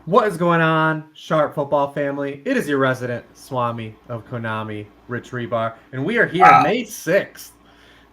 What is going on, Sharp Football family? It is your resident Swami of Konami, Rich Hribar, and we are here Wow. May 6th,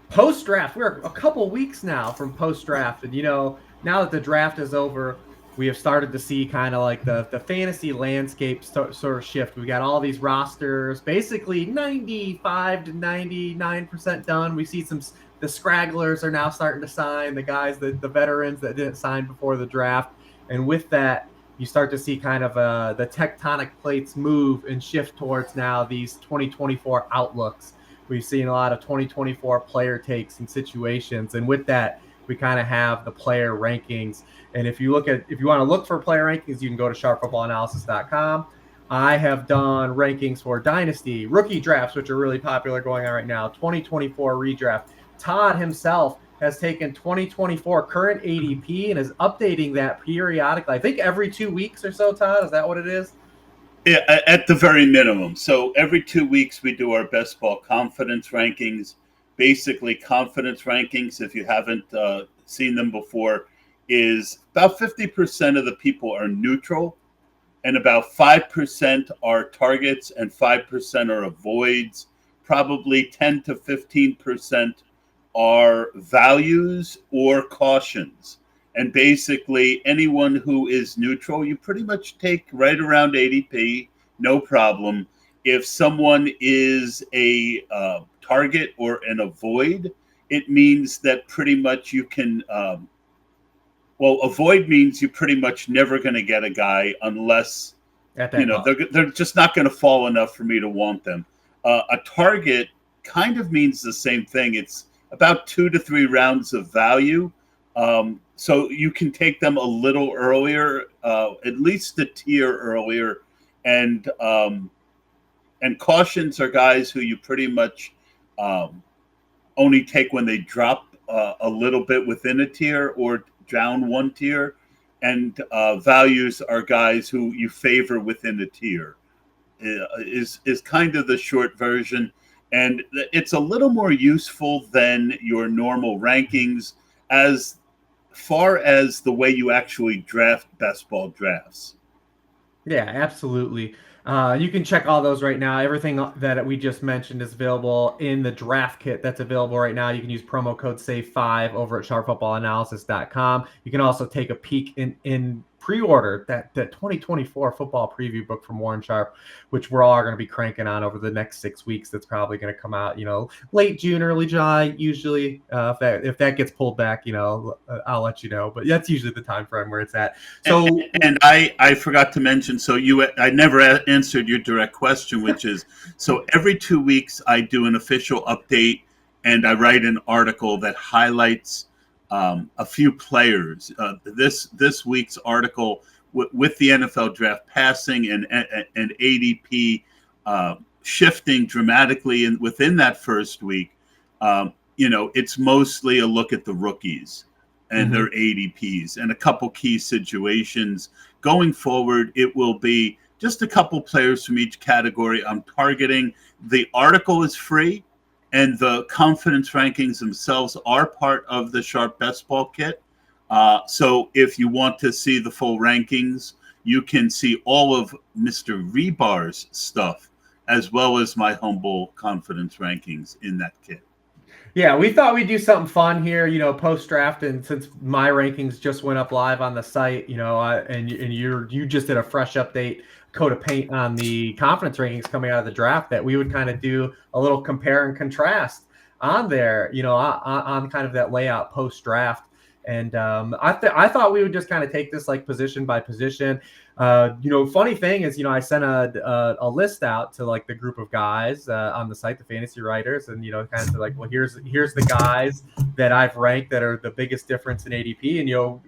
post-draft. We're a couple weeks now from post-draft, and now that the draft is over, we have started to see kind of like the fantasy landscape sort of shift. We got all these rosters, basically 95 to 99% done. We see the scragglers are now starting to sign, the guys, the veterans that didn't sign before the draft, and with that, you start to see kind of the tectonic plates move and shift towards now these 2024 outlooks. We've seen a lot of 2024 player takes and situations, and with that, we kind of have the player rankings. And if you want to look for player rankings, you can go to sharpfootballanalysis.com. I have done rankings for dynasty, rookie drafts, which are really popular going on right now, 2024 redraft. Todd himself has taken 2024 current ADP and is updating that periodically. I think every 2 weeks or so, Todd. Is that what it is? Yeah, at the very minimum. So every 2 weeks we do our best ball confidence rankings. Basically, confidence rankings, if you haven't seen them before, is about 50% of the people are neutral, and about 5% are targets, and 5% are avoids. Probably 10 to 15% are values or cautions. And basically, anyone who is neutral, you pretty much take right around ADP, no problem. If someone is a target or an avoid, it means that pretty much you can. Avoid means you're pretty much never going to get a guy unless At that cost. they're just not going to fall enough for me to want them. A target kind of means the same thing. It's about 2 to 3 rounds of value. So you can take them a little earlier, at least a tier earlier, and cautions are guys who you pretty much only take when they drop a little bit within a tier or down one tier, and values are guys who you favor within a tier. Is kind of the short version, and it's a little more useful than your normal rankings as far as the way you actually draft best ball drafts. Yeah, absolutely. You can check all those right now. Everything that we just mentioned is available in the draft kit that's available right now. You can use promo code SAVE5 over at sharpfootballanalysis.com. You can also take a peek in pre-order that 2024 football preview book from Warren Sharp, which we're all going to be cranking on over the next 6 weeks. That's probably going to come out, late June, early July, usually. If that gets pulled back, I'll let you know. But that's usually the time frame where it's at. So And I forgot to mention, I never answered your direct question, which is, so every 2 weeks I do an official update and I write an article that highlights a few players. This week's article with the NFL draft passing and ADP shifting dramatically within that first week. It's mostly a look at the rookies and their ADPs and a couple key situations. Going forward, it will be just a couple players from each category I'm targeting. The article is free, and the confidence rankings themselves are part of the Sharp Best Ball kit. So if you want to see the full rankings, you can see all of Mr. Hribar's stuff, as well as my humble confidence rankings in that kit. Yeah, we thought we'd do something fun here, post draft, and since my rankings just went up live on the site, and you just did a fresh update, coat of paint on the conference rankings coming out of the draft, that we would kind of do a little compare and contrast on there, on kind of that layout post draft. And I thought we would just kind of take this like position by position. Funny thing is, I sent a list out to like the group of guys on the site, the fantasy writers, and kind of like, well, here's the guys that I've ranked that are the biggest difference in ADP, and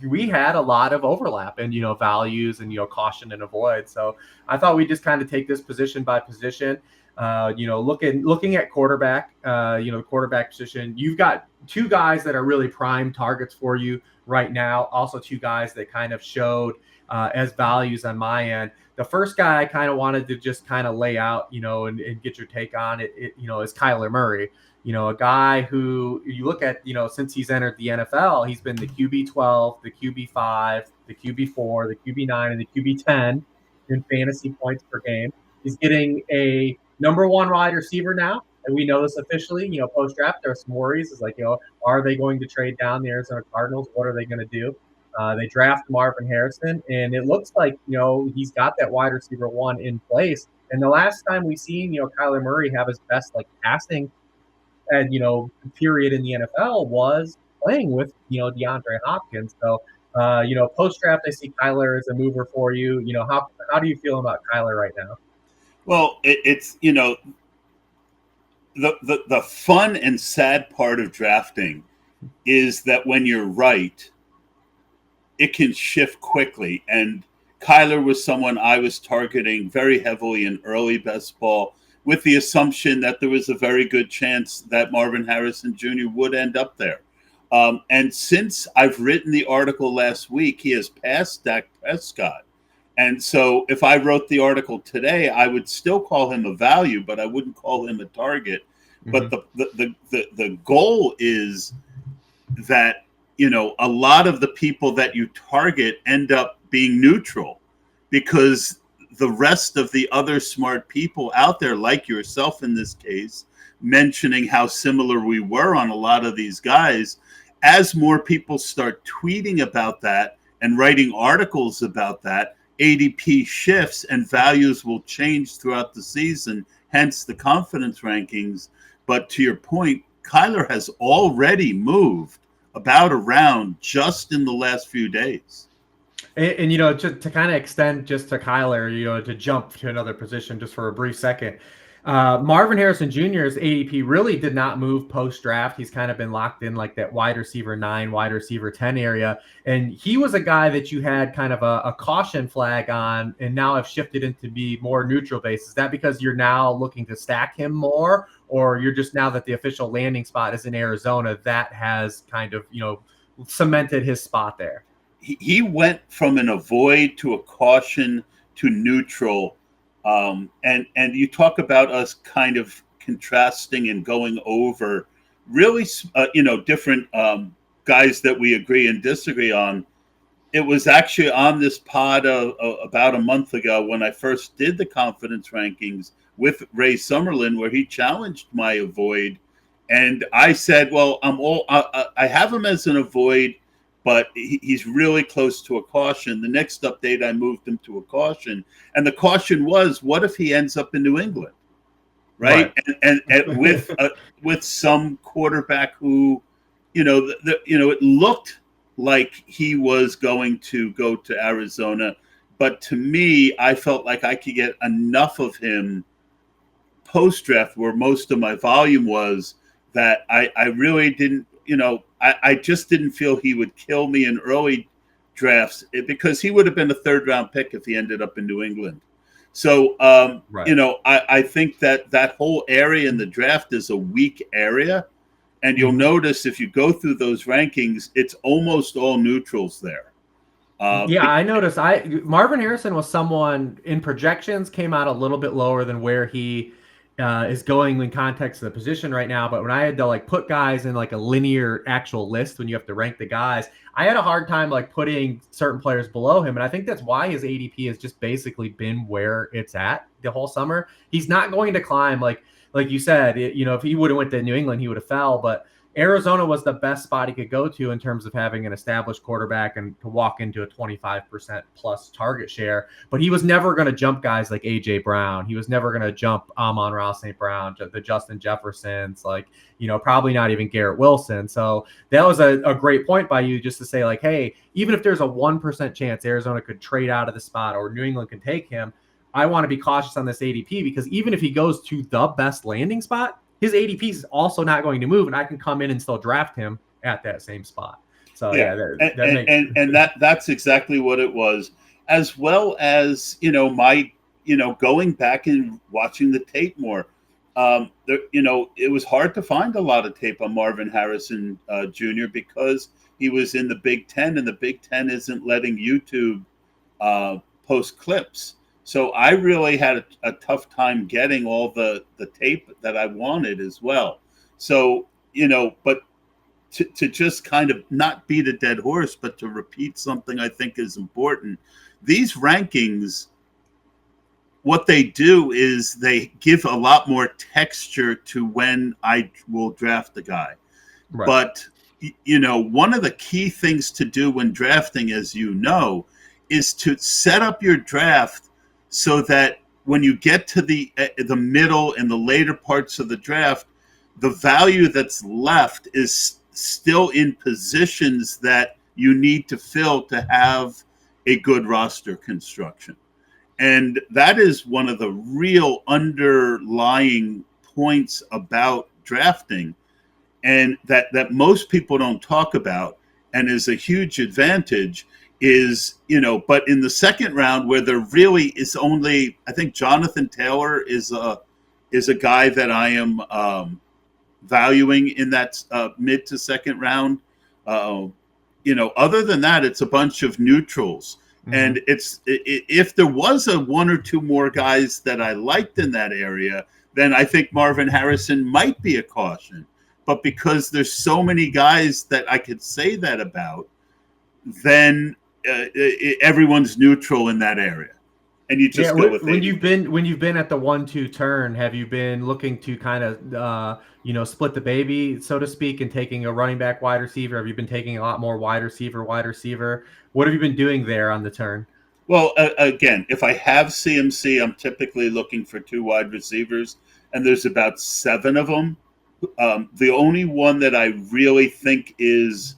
we had a lot of overlap in values and caution and avoid. So I thought we'd just kind of take this position by position. Looking at quarterback, the quarterback position, you've got two guys that are really prime targets for you right now. Also, two guys that kind of showed as values on my end. The first guy I kind of wanted to just kind of lay out, and get your take on it, is Kyler Murray. A guy who you look at, since he's entered the NFL, he's been the QB12, the QB5, the QB4, the QB9, and the QB10 in fantasy points per game. He's getting a number one wide receiver now, and we know this officially. Post draft, there are some worries. It's like, are they going to trade down the Arizona Cardinals? What are they going to do? They draft Marvin Harrison, and it looks like, he's got that wide receiver one in place. And the last time we seen, Kyler Murray have his best passing and period in the NFL was playing with DeAndre Hopkins. So post draft, I see Kyler as a mover for you. How do you feel about Kyler right now? Well, it's the fun and sad part of drafting is that when you're right, it can shift quickly. And Kyler was someone I was targeting very heavily in early best ball, with the assumption that there was a very good chance that Marvin Harrison Jr. would end up there. And since I've written the article last week, he has passed Dak Prescott. And so if I wrote the article today, I would still call him a value, but I wouldn't call him a target. Mm-hmm. But the goal is that, a lot of the people that you target end up being neutral, because the rest of the other smart people out there, like yourself in this case, mentioning how similar we were on a lot of these guys, as more people start tweeting about that and writing articles about that, ADP shifts and values will change throughout the season, hence the confidence rankings. But to your point, Kyler has already moved about a round just in the last few days. And to kind of extend just to Kyler, to jump to another position just for a brief second, Marvin Harrison Jr.'s ADP really did not move post-draft. He's kind of been locked in like that wide receiver 9, wide receiver 10 area. And he was a guy that you had kind of a caution flag on, and now have shifted into be more neutral base. Is that because you're now looking to stack him more, or you're just, now that the official landing spot is in Arizona, that has kind of, cemented his spot there? He went from an avoid to a caution to neutral. And you talk about us kind of contrasting and going over really, different guys that we agree and disagree on. It was actually on this pod about a month ago when I first did the confidence rankings with Ray Summerlin, where he challenged my avoid. And I said, well, I have him as an avoid, but he's really close to a caution. The next update, I moved him to a caution. And the caution was, what if he ends up in New England? Right. And with some quarterback who, it looked like he was going to go to Arizona. But to me, I felt like I could get enough of him post-draft, where most of my volume was, that I really didn't, I just didn't feel he would kill me in early drafts, because he would have been a third-round pick if he ended up in New England. So, I think that whole area in the draft is a weak area. And you'll notice if you go through those rankings, it's almost all neutrals there. I noticed. Marvin Harrison was someone in projections came out a little bit lower than where he is going in context of the position right now. But when I had to put guys in a linear actual list, when you have to rank the guys, I had a hard time putting certain players below him. And I think that's why his ADP has just basically been where it's at the whole summer. He's not going to climb like you said, if he would have went to New England, he would have fell. But Arizona was the best spot he could go to in terms of having an established quarterback and to walk into a 25% plus target share. But he was never going to jump guys like A.J. Brown. He was never going to jump Amon-Ra St. Brown, the Justin Jeffersons, probably not even Garrett Wilson. So that was a great point by you, just to say hey, even if there's a 1% chance Arizona could trade out of the spot or New England can take him, I want to be cautious on this ADP, because even if he goes to the best landing spot, his ADP is also not going to move, and I can come in and still draft him at that same spot. So that's exactly what it was, as well as my going back and watching the tape more. It was hard to find a lot of tape on Marvin Harrison Jr. because he was in the Big Ten, and the Big Ten isn't letting YouTube post clips. So I really had a tough time getting all the tape that I wanted as well. So, but to just kind of not beat a dead horse, but to repeat something I think is important. These rankings, what they do is they give a lot more texture to when I will draft the guy. Right. But, one of the key things to do when drafting, as you know, is to set up your draft so that when you get to the middle and the later parts of the draft, the value that's left is still in positions that you need to fill to have a good roster construction. And that is one of the real underlying points about drafting, and that most people don't talk about, and is a huge advantage is, but in the second round where there really is only, I think Jonathon Taylor is a guy that I am valuing in that mid to second round. Other than that, it's a bunch of neutrals. Mm-hmm. And if there was one or two more guys that I liked in that area, then I think Marvin Harrison might be a caution. But because there's so many guys that I could say that about, then everyone's neutral in that area, and you just go with when you've been at the 1-2 turn. Have you been looking to kind of split the baby, so to speak, and taking a running back, wide receiver? Have you been taking a lot more wide receiver? What have you been doing there on the turn? Well, again, if I have CMC, I'm typically looking for 2 wide receivers, and there's about 7 of them. The only one that I really think is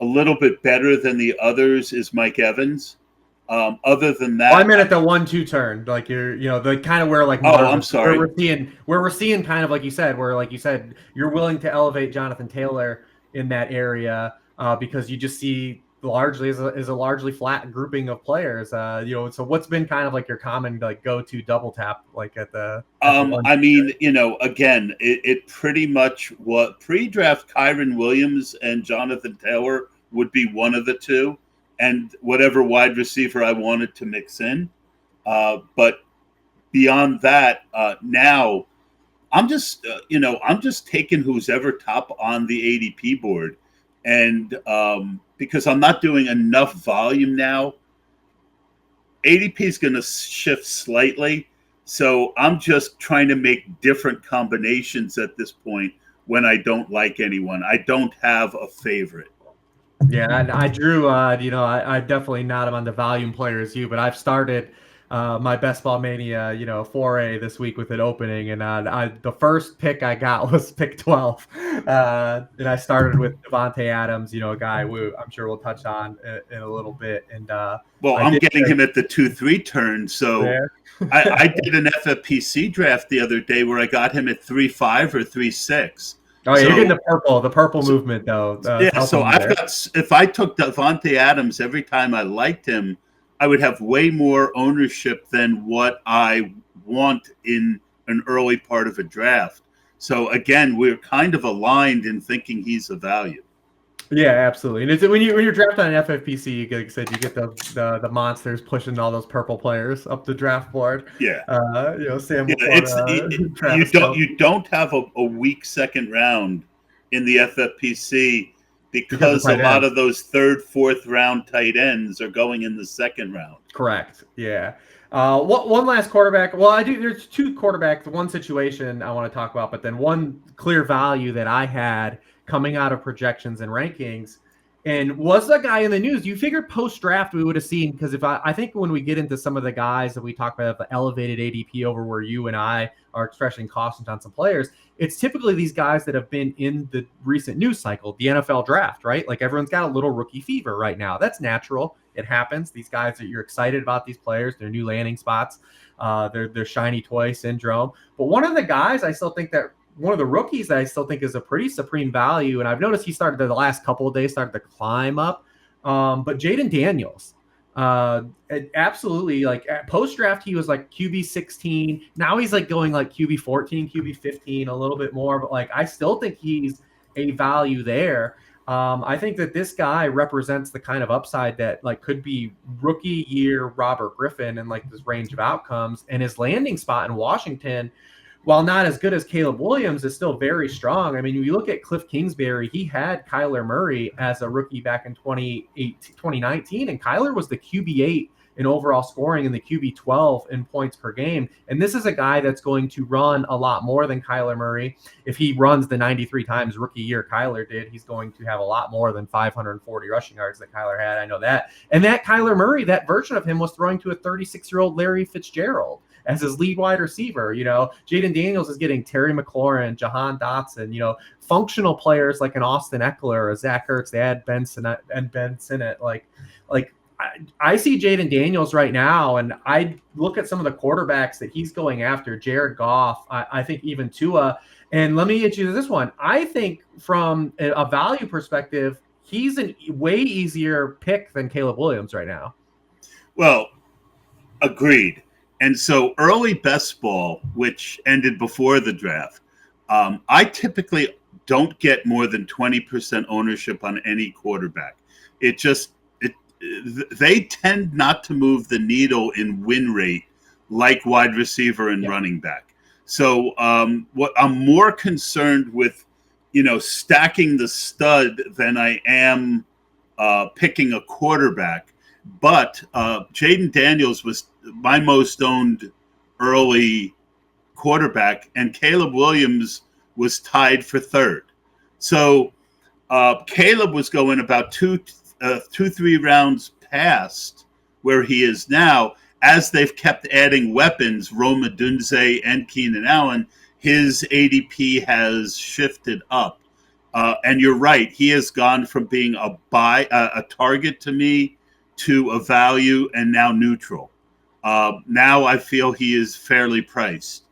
a little bit better than the others is Mike Evans. Other than that, I meant at the 1-2 turn, like the kind of where like I'm sorry, where we're seeing kind of like you said, you're willing to elevate Jonathon Taylor in that area because you just see largely is a largely flat grouping of players. So what's been kind of like your common like go-to double tap like at the I mean, again, it pretty much what pre-draft Kyren Williams and Jonathon Taylor would be one of the two, and whatever wide receiver I wanted to mix in. But beyond that, now I'm just taking who's ever top on the ADP board, and because I'm not doing enough volume now, ADP is going to shift slightly. So I'm just trying to make different combinations at this point when I don't like anyone. I don't have a favorite. Yeah, I drew, I definitely not am on the volume player as you, but I've started my Best Ball Mania, 4A this week with an opening, and the first pick I got was pick 12, and I started with Devontae Adams, a guy I'm sure we'll touch on in a little bit. And I'm getting him at the 2-3 turn, so I did an FFPC draft the other day where I got him at 3-5 or 3-6. Oh, yeah, you're getting the purple movement though. So if I took Devontae Adams every time I liked him, I would have way more ownership than what I want in an early part of a draft. So again, we're kind of aligned in thinking he's a value. Yeah, absolutely. And it's when you're drafting on FFPC, like I said, you get the monsters pushing all those purple players up the draft board. Yeah. Sam. You don't have a weak second round in the FFPC because a lot of those third, fourth round tight ends are going in the second round. Correct. Yeah. One last quarterback. Well, there's 2 quarterbacks. One situation I want to talk about, but then one clear value that I had coming out of projections and rankings, and was the guy in the news. You figured post-draft we would have seen, because I think when we get into some of the guys that we talk about, the elevated ADP over where you and I are expressing cautions on some players, it's typically these guys that have been in the recent news cycle, the NFL draft, right? Like everyone's got a little rookie fever right now. That's natural. It happens. These guys that you're excited about, these players, their new landing spots, their shiny toy syndrome. But one of the guys I still think that one of the rookies that I still think is a pretty supreme value, and I've noticed he started the last couple of days started to climb up. But Jayden Daniels, absolutely, like at post-draft he was like QB 16. Now he's like going like QB 14, QB 15, a little bit more. But like I still think he's a value there. I think that this guy represents the kind of upside that like could be rookie year Robert Griffin and like this range of outcomes. And his landing spot in Washington, while not as good as Caleb Williams, is still very strong. I mean, when you look at Cliff Kingsbury, he had Kyler Murray as a rookie back in 2019, and Kyler was the QB8 in overall scoring and the QB12 in points per game. And this is a guy that's going to run a lot more than Kyler Murray. If he runs the 93 times rookie year Kyler did, he's going to have a lot more than 540 rushing yards that Kyler had. I know that. And that Kyler Murray, that version of him was throwing to a 36-year-old Larry Fitzgerald as his lead wide receiver. Jayden Daniels is getting Terry McLaurin, Jahan Dotson, functional players like an Austin Eckler, a Zach Ertz. They had Benson and Benson at like I see Jayden Daniels right now, and I look at some of the quarterbacks that he's going after, Jared Goff, I think even Tua. And let me get you to this one. I think from a value perspective, he's a way easier pick than Caleb Williams right now. Well, agreed. And so early best ball, which ended before the draft, I typically don't get more than 20% ownership on any quarterback. They tend not to move the needle in win rate like wide receiver and running back. So what I'm more concerned with, stacking the stud than I am picking a quarterback. But Jayden Daniels was my most owned early quarterback, and Caleb Williams was tied for third. So Caleb was going about 2-3 rounds past where he is now. As they've kept adding weapons, Rhamondre and Keenan Allen, his ADP has shifted up. And you're right, he has gone from being a target to me to a value and now neutral. Now I feel he is fairly priced.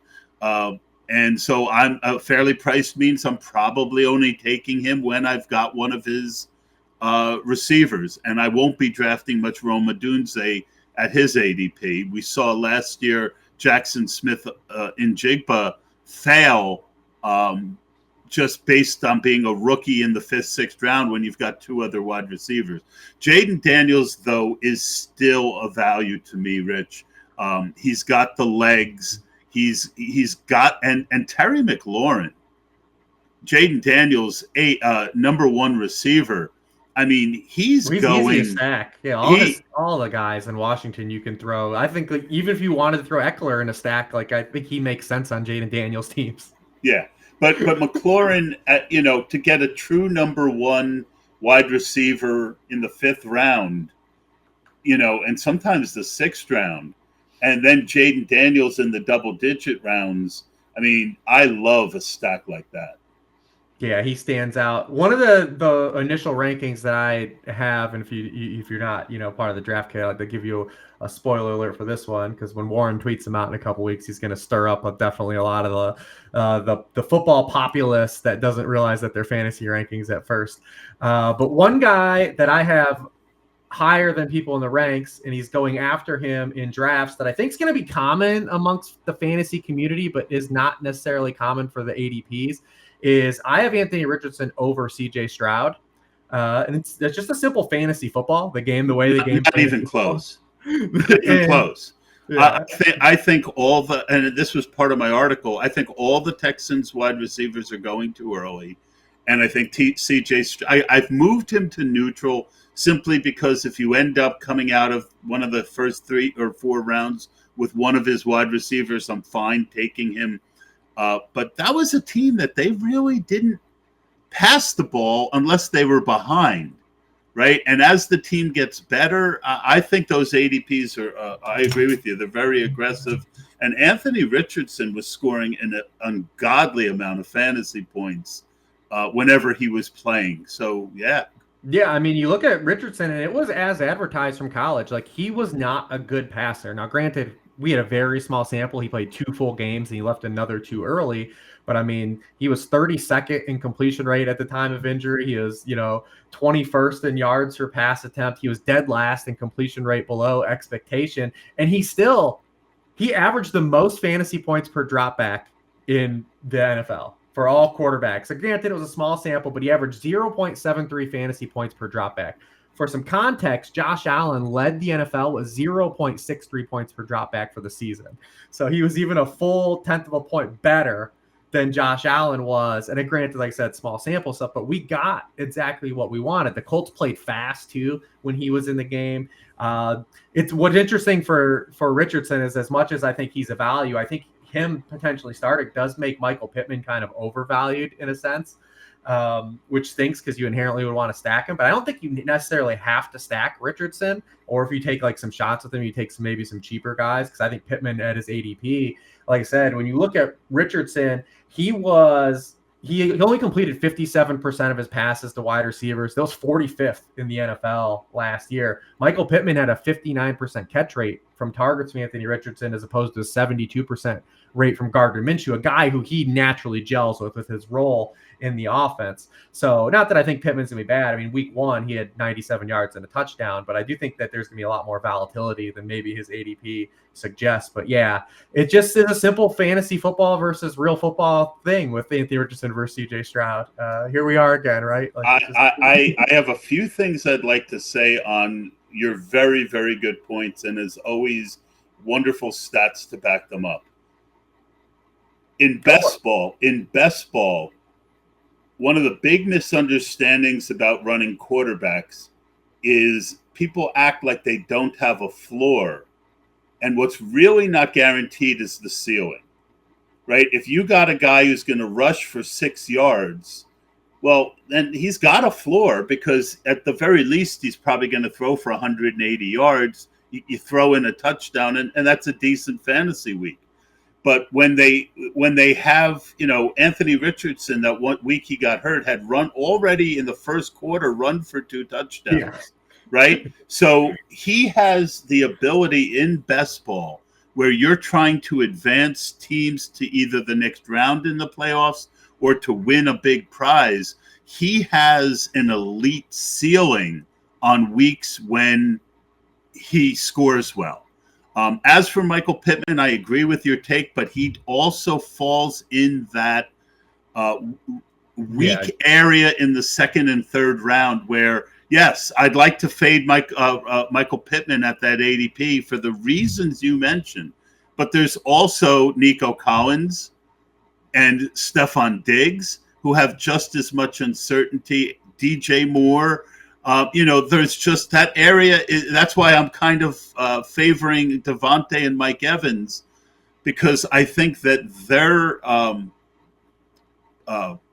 And so I'm fairly priced means I'm probably only taking him when I've got one of his receivers, and I won't be drafting much Rhamondre at his ADP. We saw last year Jackson Smith in Jigba fail just based on being a rookie in the 5th, 6th round when you've got two other wide receivers. Jayden Daniels, though, is still a value to me, Rich. He's got the legs. He's got and Terry McLaurin, Jayden Daniels, number one receiver. I mean, he's going easy to stack. Yeah, all the guys in Washington you can throw. I think even if you wanted to throw Eckler in a stack, I think he makes sense on Jayden Daniels teams. Yeah, but McLaurin, to get a true number one wide receiver in the 5th round, and sometimes the 6th round, and then Jayden Daniels in the double-digit rounds. I mean, I love a stack like that. Yeah, he stands out. One of the initial rankings that I have, and if you're not part of the draft kit, I'd like to give you a spoiler alert for this one, because when Warren tweets him out in a couple weeks, he's going to stir up definitely a lot of the football populace that doesn't realize that they're fantasy rankings at first. But one guy that I have higher than people in the ranks, and he's going after him in drafts that I think is going to be common amongst the fantasy community, but is not necessarily common for the ADPs. Is I have Anthony Richardson over CJ Stroud. And it's just a simple fantasy football, the way the game. Not even close. Not even close. Yeah. I think and this was part of my article, I think all the Texans wide receivers are going too early. And I think I've moved him to neutral simply because if you end up coming out of one of the first 3 or 4 rounds with one of his wide receivers, I'm fine taking him. But that was a team that they really didn't pass the ball unless they were behind, right? And as the team gets better, I think those ADPs are, I agree with you, they're very aggressive. And Anthony Richardson was scoring an ungodly amount of fantasy points whenever he was playing. So, yeah. Yeah, I mean, you look at Richardson, and it was as advertised from college. He was not a good passer. Now, granted, we had a very small sample. He played 2 full games, and he left another 2 early. But, I mean, he was 32nd in completion rate at the time of injury. He was, 21st in yards per pass attempt. He was dead last in completion rate below expectation. And he averaged the most fantasy points per dropback in the NFL. for all quarterbacks. So granted, it was a small sample, but he averaged 0.73 fantasy points per dropback. For some context, Josh Allen led the NFL with 0.63 points per dropback for the season. So he was even a full tenth of a point better than Josh Allen was. And granted, like I said, small sample stuff, but we got exactly what we wanted. The Colts played fast too when he was in the game. It's what's interesting for Richardson is, as much as I think he's a value, I think him potentially starting does make Michael Pittman kind of overvalued in a sense, which stinks because you inherently would want to stack him. But I don't think you necessarily have to stack Richardson, or if you take like some shots with him, you take maybe some cheaper guys, because I think Pittman at his ADP, like I said, when you look at Richardson, he only completed 57% of his passes to wide receivers. That was 45th in the NFL last year. Michael Pittman had a 59% catch rate from targets from Anthony Richardson, as opposed to a 72% rate from Gardner Minshew, a guy who he naturally gels with his role in the offense. So not that I think Pittman's going to be bad. I mean, week 1, he had 97 yards and a touchdown, but I do think that there's going to be a lot more volatility than maybe his ADP suggests. But yeah, it just is a simple fantasy football versus real football thing with Anthony Richardson versus CJ Stroud. Here we are again, right? Like, I have a few things I'd like to say on your very, very good points, and as always, wonderful stats to back them up. In best ball, one of the big misunderstandings about running quarterbacks is people act like they don't have a floor. And what's really not guaranteed is the ceiling, right? If you got a guy who's going to rush for 6 yards, well, then he's got a floor, because at the very least, he's probably going to throw for 180 yards. You throw in a touchdown, and that's a decent fantasy week. But when they have, Anthony Richardson, that one week he got hurt, had run already in the first quarter, run for 2 touchdowns. Yeah. Right? So he has the ability in best ball, where you're trying to advance teams to either the next round in the playoffs or to win a big prize. He has an elite ceiling on weeks when he scores well. As for Michael Pittman, I agree with your take, but he also falls in that weak area in the second and third round where, yes, I'd like to fade Michael Pittman at that ADP for the reasons you mentioned. But there's also Nico Collins and Stephon Diggs, who have just as much uncertainty. DJ Moore. There's just that area. That's why I'm kind of favoring Devontae and Mike Evans, because I think that their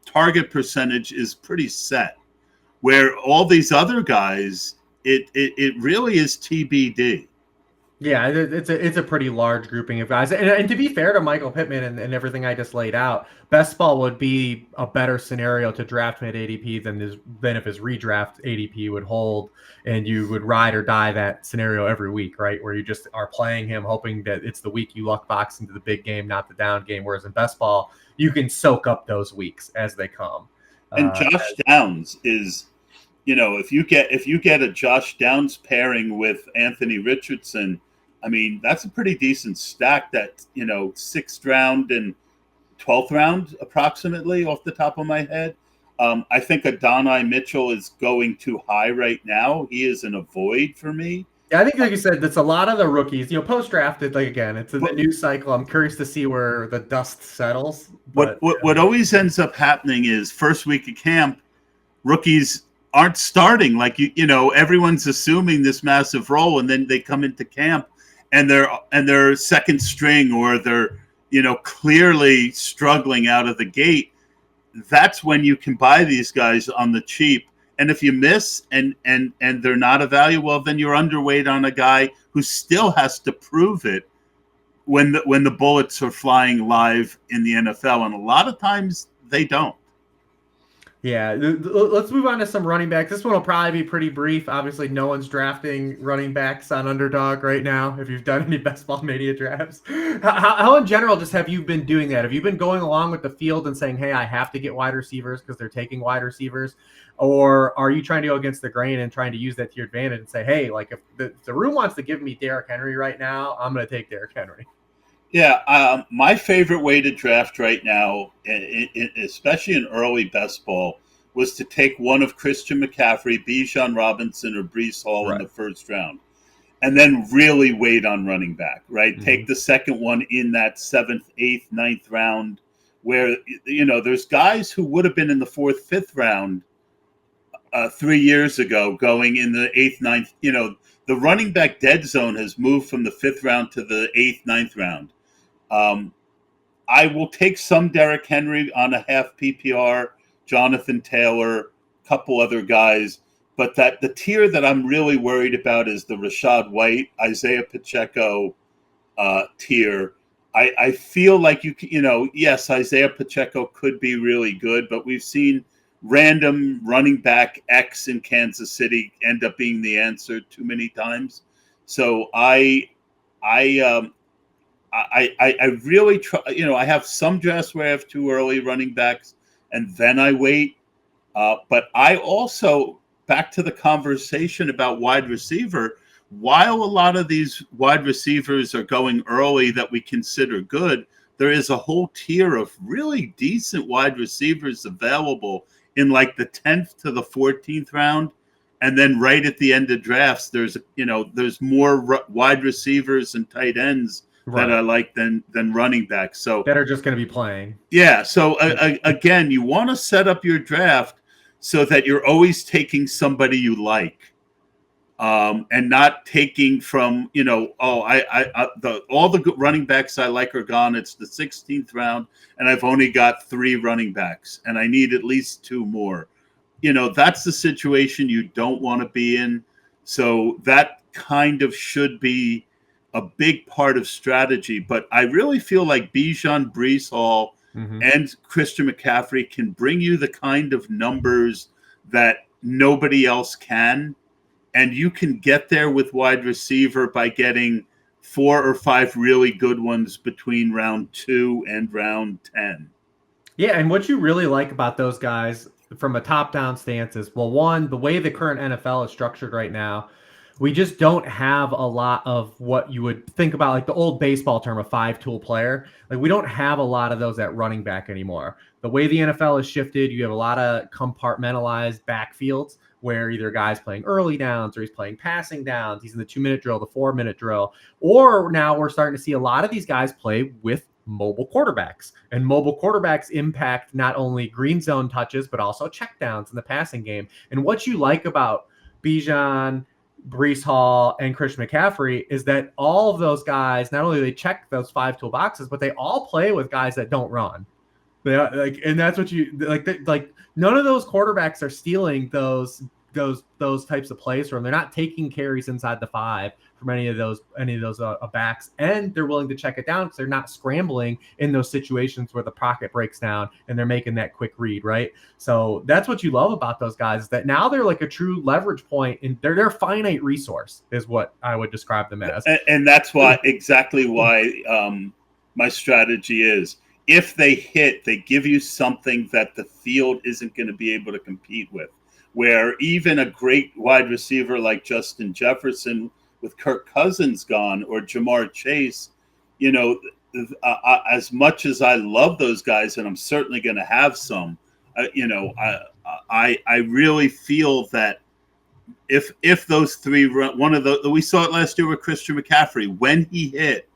target percentage is pretty set. Where all these other guys, it really is TBD. Yeah, it's a pretty large grouping of guys. And to be fair to Michael Pittman and everything I just laid out, best ball would be a better scenario to draft mid ADP than if his redraft ADP would hold, and you would ride or die that scenario every week, right? Where you just are playing him, hoping that it's the week you luck box into the big game, not the down game. Whereas in best ball, you can soak up those weeks as they come. And Josh Downs is, if you get a Josh Downs pairing with Anthony Richardson, I mean, that's a pretty decent stack. That 6th round and 12th round, approximately, off the top of my head. I think Adonai Mitchell is going too high right now. He is in a void for me. Yeah, I think, like you said, that's a lot of the rookies. Post drafted. Like again, it's a new cycle. I'm curious to see where the dust settles. But what always ends up happening is first week of camp, rookies aren't starting. Like everyone's assuming this massive role, and then they come into camp and they're second string, or they're clearly struggling out of the gate. That's when you can buy these guys on the cheap. And if you miss and they're not a value, well, then you're underweight on a guy who still has to prove it when the bullets are flying live in the NFL, and a lot of times they don't. Yeah, let's move on to some running backs. This one will probably be pretty brief. Obviously, no one's drafting running backs on Underdog right now. If you've done any Best Ball Mania drafts, how in general just have you been doing that? Have you been going along with the field and saying, hey, I have to get wide receivers because they're taking wide receivers? Or are you trying to go against the grain and trying to use that to your advantage and say, hey, like if the room wants to give me Derrick Henry right now, I'm going to take Derrick Henry? Yeah, my favorite way to draft right now, especially in early best ball, was to take one of Christian McCaffrey, Bijan Robinson, or Breece Hall in Right. the first round, and then really wait on running back. Right, take the second one in that 7th, 8th, 9th round, where there's guys who would have been in the 4th, 5th round 3 years ago, going in the 8th, 9th. The running back dead zone has moved from the 5th round to the 8th, 9th round. I will take some Derrick Henry on a half PPR, Jonathan Taylor, a couple other guys, but that the tier that I'm really worried about is the Rachaad White, Isaiah Pacheco tier. I feel like yes, Isaiah Pacheco could be really good, but we've seen random running back X in Kansas City end up being the answer too many times. So I really try. I have some drafts where I have too early running backs, and then I wait. But I also, back to the conversation about wide receiver. While a lot of these wide receivers are going early that we consider good, there is a whole tier of really decent wide receivers available in like the 10th to the 14th round. And then right at the end of drafts, there's more wide receivers and tight ends that I like than running backs. So that are just going to be playing. Yeah. So again, you want to set up your draft so that you're always taking somebody you like, and not taking from all the good running backs I like are gone. It's the 16th round, and I've only got 3 running backs, and I need at least 2 more. That's the situation you don't want to be in. So that kind of should be a big part of strategy. But I really feel like Bijan, Breece Hall, and Christian McCaffrey can bring you the kind of numbers that nobody else can. And you can get there with wide receiver by getting 4 or 5 really good ones between round 2 and round 10. Yeah, and what you really like about those guys from a top-down stance is, well, one, the way the current NFL is structured right now, we just don't have a lot of what you would think about, like the old baseball term, a 5-tool player. Like, we don't have a lot of those at running back anymore. The way the NFL has shifted, you have a lot of compartmentalized backfields where either guys playing early downs or he's playing passing downs. He's in the 2-minute drill, the 4-minute drill. Or now we're starting to see a lot of these guys play with mobile quarterbacks, and mobile quarterbacks impact not only green zone touches, but also checkdowns in the passing game. And what you like about Bijan, Breece Hall, and Christian McCaffrey is that all of those guys, not only do they check those 5 toolboxes, but they all play with guys that don't run. They are, like, and that's what you like. Like, none of those quarterbacks are stealing those types of plays from. They're not taking carries inside the 5 from any of those backs, and they're willing to check it down because they're not scrambling in those situations where the pocket breaks down and they're making that quick read, right? So that's what you love about those guys, is that now they're like a true leverage point, and they're a finite resource is what I would describe them as. And that's exactly why my strategy is, if they hit, they give you something that the field isn't going to be able to compete with, where even a great wide receiver like Justin Jefferson with Kirk Cousins gone, or Jamar Chase, as much as I love those guys, and I'm certainly going to have some, I really feel that if those 3, one of the, we saw it last year with Christian McCaffrey, when he hit,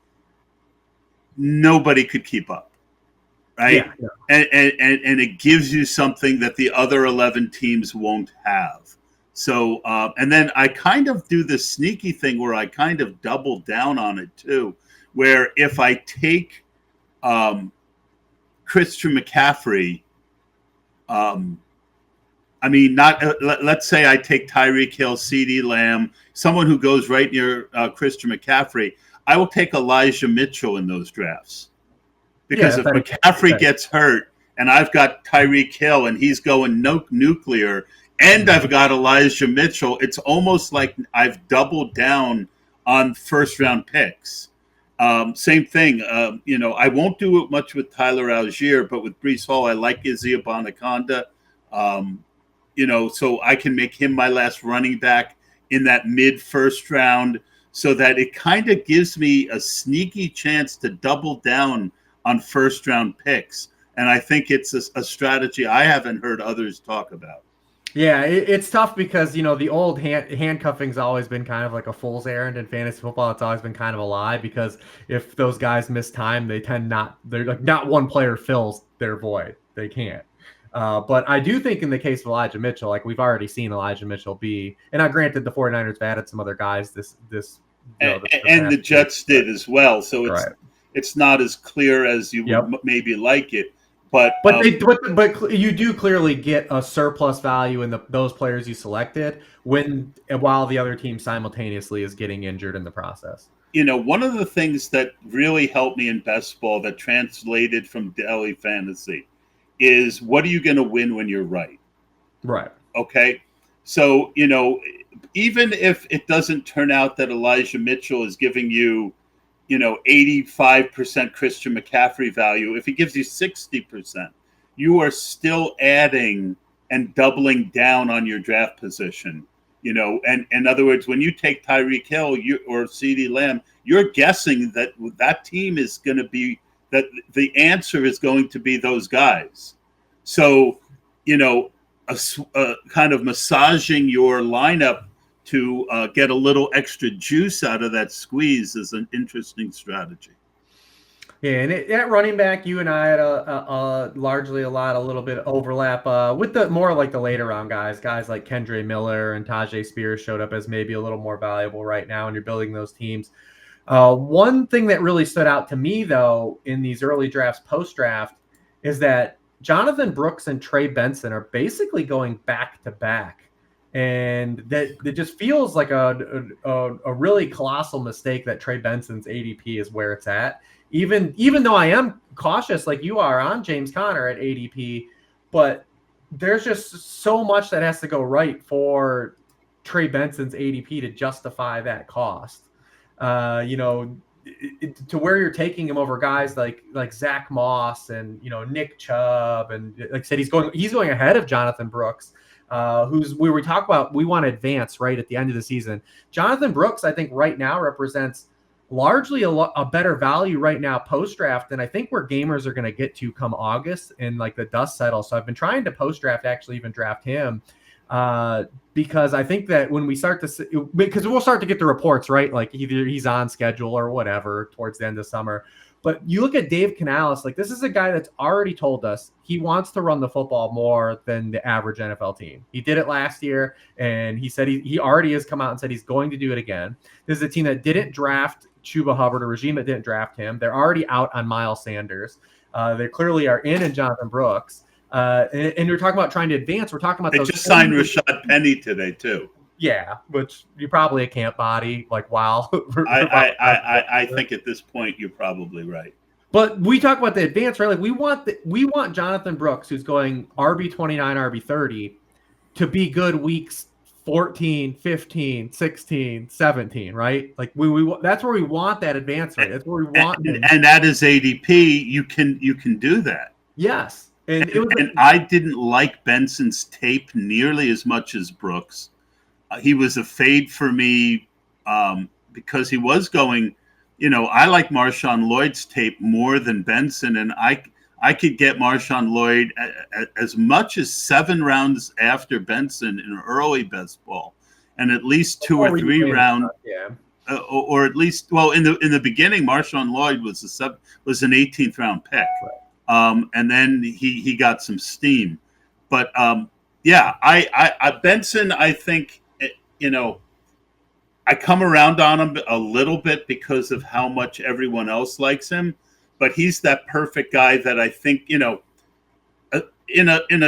nobody could keep up. Right. Yeah. And it gives you something that the other 11 teams won't have. So, and then I kind of do this sneaky thing where I kind of double down on it too, where if I take Christian McCaffrey, let's say I take Tyreek Hill, CeeDee Lamb, someone who goes right near Christian McCaffrey, I will take Elijah Mitchell in those drafts. Because if McCaffrey gets hurt and I've got Tyreek Hill and he's going nuclear, and I've got Elijah Mitchell, it's almost like I've doubled down on first-round picks. Same thing. I won't do it much with Tyler Algier, but with Breece Hall, I like Izzy Abanikanda. So I can make him my last running back in that mid-first round. so that it kind of gives me a sneaky chance to double down on first round picks. And I think it's a strategy I haven't heard others talk about. Yeah, it's tough because, the old handcuffing's always been kind of like a fool's errand in fantasy football. It's always been kind of a lie because if those guys miss time, they're like not one player fills their void. They can't. But I do think in the case of Elijah Mitchell, like we've already seen Elijah Mitchell be, and now granted the 49ers have added some other guys and the Jets did as well. So it's not as clear as you would maybe like it. But you do clearly get a surplus value in those players you selected while the other team simultaneously is getting injured in the process. One of the things that really helped me in best ball that translated from daily fantasy is what are you going to win when you're right? Right. Okay. So, even if it doesn't turn out that Elijah Mitchell is giving you 85% Christian McCaffrey value, if he gives you 60%, you are still adding and doubling down on your draft position. And in other words, when you take Tyreek Hill or CeeDee Lamb, you're guessing that team is going to be, that the answer is going to be those guys. So, kind of massaging your lineup to get a little extra juice out of that squeeze is an interesting strategy. Yeah, and at running back, you and I had a little bit of overlap with the more like the later round guys like Kendre Miller and Tajay Spears showed up as maybe a little more valuable right now, and you're building those teams. One thing that really stood out to me, though, in these early drafts, post-draft, is that Jonathon Brooks and Trey Benson are basically going back to back. And that it just feels like a really colossal mistake that Trey Benson's ADP is where it's at. Even though I am cautious like you are on James Conner at ADP, but there's just so much that has to go right for Trey Benson's ADP to justify that cost. To where you're taking him over guys like Zach Moss and Nick Chubb, and like I said, he's going ahead of Jonathon Brooks. We talk about, we want to advance right at the end of the season. Jonathon Brooks, I think right now represents largely a better value right now post-draft than I think where gamers are going to get to come August and like the dust settles. So I've been trying to post-draft actually even draft him because I think that when we start to, because we'll start to get the reports, right? Like either he's on schedule or whatever towards the end of summer. But you look at Dave Canales, like this is a guy that's already told us he wants to run the football more than the average NFL team. He did it last year, and he said he already has come out and said he's going to do it again. This is a team that didn't draft Chuba Hubbard, a regime that didn't draft him. They're already out on Miles Sanders. They clearly are in Jonathon Brooks. And you're talking about trying to advance. We're talking about they just signed Rashad Penny today too. Yeah, which you're probably a camp body. Like, wow. I think at this point you're probably right. But we talk about the advance, right? Like we want Jonathon Brooks, who's going RB 29, RB 30, to be good weeks 14, 15, 16, 17, right? Like we that's where we want that advance rate. That's where we want and that is ADP. You can do that. Yes. And I didn't like Benson's tape nearly as much as Brooks. He was a fade for me because he was going, I like Marshawn Lloyd's tape more than Benson, and I could get Marshawn Lloyd as much as 7 rounds after Benson in early best ball, and at least 2 or 3 rounds, or at least, well, in the beginning, Marshawn Lloyd was an 18th round pick, and then he got some steam, but I Benson, I think. I come around on him a little bit because of how much everyone else likes him, but he's that perfect guy that I think, in a